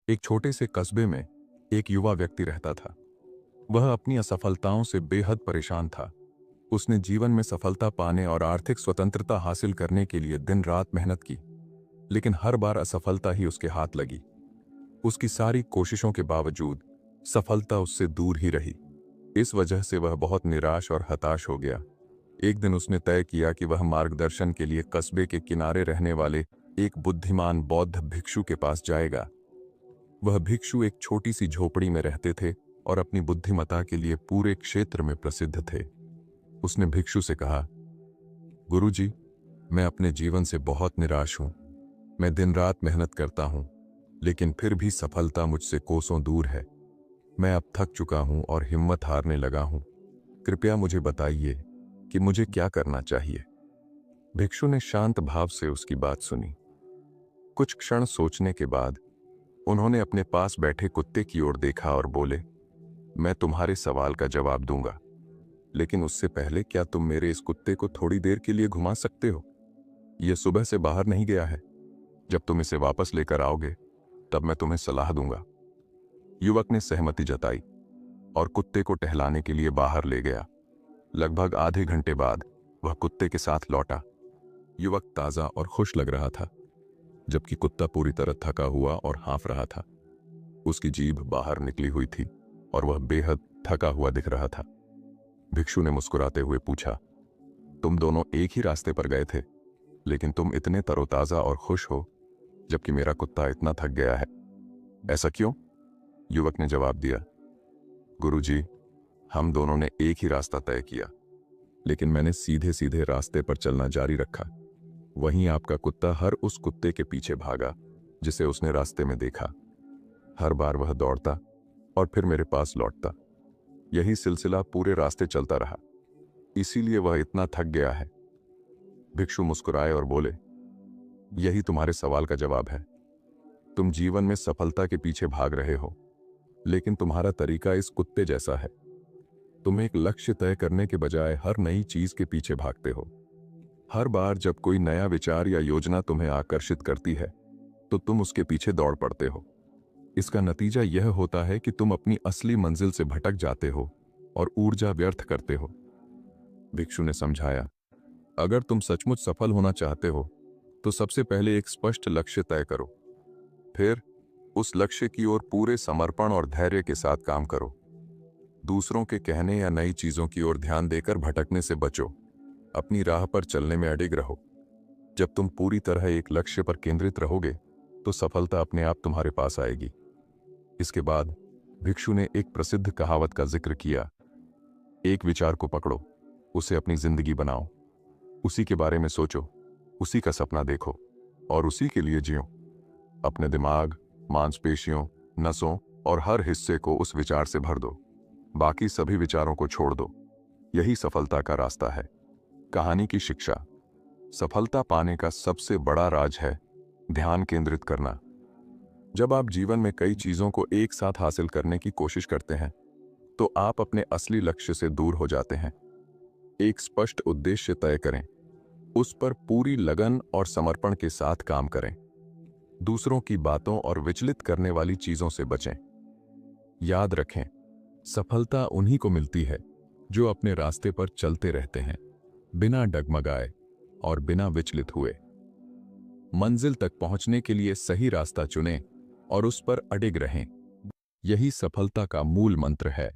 एक छोटे से कस्बे में एक युवा व्यक्ति रहता था। वह अपनी असफलताओं से बेहद परेशान था। उसने जीवन में सफलता पाने और आर्थिक स्वतंत्रता हासिल करने के लिए दिन रात मेहनत की, लेकिन हर बार असफलता ही उसके हाथ लगी। उसकी सारी कोशिशों के बावजूद सफलता उससे दूर ही रही। इस वजह से वह बहुत निराश और हताश हो गया। एक दिन उसने तय किया कि वह मार्गदर्शन के लिए कस्बे के किनारे रहने वाले एक बुद्धिमान बौद्ध भिक्षु के पास जाएगा। वह भिक्षु एक छोटी सी झोपड़ी में रहते थे और अपनी बुद्धिमत्ता के लिए पूरे क्षेत्र में प्रसिद्ध थे। उसने भिक्षु से कहा, गुरुजी, मैं अपने जीवन से बहुत निराश हूं। मैं दिन रात मेहनत करता हूं, लेकिन फिर भी सफलता मुझसे कोसों दूर है। मैं अब थक चुका हूं और हिम्मत हारने लगा हूं। कृपया मुझे बताइए कि मुझे क्या करना चाहिए। भिक्षु ने शांत भाव से उसकी बात सुनी। कुछ क्षण सोचने के बाद उन्होंने अपने पास बैठे कुत्ते की ओर देखा और बोले, मैं तुम्हारे सवाल का जवाब दूंगा, लेकिन उससे पहले क्या तुम मेरे इस कुत्ते को थोड़ी देर के लिए घुमा सकते हो? यह सुबह से बाहर नहीं गया है। जब तुम इसे वापस लेकर आओगे, तब मैं तुम्हें सलाह दूंगा। युवक ने सहमति जताई और कुत्ते को टहलाने के लिए बाहर ले गया। लगभग आधे घंटे बाद वह कुत्ते के साथ लौटा। युवक ताजा और खुश लग रहा था, जबकि कुत्ता पूरी तरह थका हुआ और हाँफ रहा था। उसकी जीभ बाहर निकली हुई थी और वह बेहद थका हुआ दिख रहा था। भिक्षु ने मुस्कुराते हुए पूछा, तुम दोनों एक ही रास्ते पर गए थे, लेकिन तुम इतने तरोताजा और खुश हो, जबकि मेरा कुत्ता इतना थक गया है। ऐसा क्यों? युवक ने जवाब दिया, गुरुजी, हम दोनों ने एक ही रास्ता तय किया, लेकिन मैंने सीधे सीधे रास्ते पर चलना जारी रखा। वहीं आपका कुत्ता हर उस कुत्ते के पीछे भागा जिसे उसने रास्ते में देखा। हर बार वह दौड़ता और फिर मेरे पास लौटता। यही सिलसिला पूरे रास्ते चलता रहा, इसीलिए वह इतना थक गया है। भिक्षु मुस्कुराए और बोले, यही तुम्हारे सवाल का जवाब है। तुम जीवन में सफलता के पीछे भाग रहे हो, लेकिन तुम्हारा तरीका इस कुत्ते जैसा है। तुम एक लक्ष्य तय करने के बजाय हर नई चीज के पीछे भागते हो। हर बार जब कोई नया विचार या योजना तुम्हें आकर्षित करती है, तो तुम उसके पीछे दौड़ पड़ते हो। इसका नतीजा यह होता है कि तुम अपनी असली मंजिल से भटक जाते हो और ऊर्जा व्यर्थ करते हो। भिक्षु ने समझाया, अगर तुम सचमुच सफल होना चाहते हो, तो सबसे पहले एक स्पष्ट लक्ष्य तय करो। फिर उस लक्ष्य की ओर पूरे समर्पण और धैर्य के साथ काम करो। दूसरों के कहने या नई चीजों की ओर ध्यान देकर भटकने से बचो। अपनी राह पर चलने में अडिग रहो। जब तुम पूरी तरह एक लक्ष्य पर केंद्रित रहोगे, तो सफलता अपने आप तुम्हारे पास आएगी। इसके बाद भिक्षु ने एक प्रसिद्ध कहावत का जिक्र किया, एक विचार को पकड़ो, उसे अपनी जिंदगी बनाओ। उसी के बारे में सोचो, उसी का सपना देखो और उसी के लिए जियो। अपने दिमाग, मांसपेशियों, नसों और हर हिस्से को उस विचार से भर दो। बाकी सभी विचारों को छोड़ दो। यही सफलता का रास्ता है। कहानी की शिक्षा। सफलता पाने का सबसे बड़ा राज है ध्यान केंद्रित करना। जब आप जीवन में कई चीजों को एक साथ हासिल करने की कोशिश करते हैं, तो आप अपने असली लक्ष्य से दूर हो जाते हैं। एक स्पष्ट उद्देश्य तय करें, उस पर पूरी लगन और समर्पण के साथ काम करें। दूसरों की बातों और विचलित करने वाली चीजों से बचें। याद रखें, सफलता उन्हीं को मिलती है जो अपने रास्ते पर चलते रहते हैं, बिना डगमगाए और बिना विचलित हुए। मंजिल तक पहुंचने के लिए सही रास्ता चुनें और उस पर अडिग रहें। यही सफलता का मूल मंत्र है।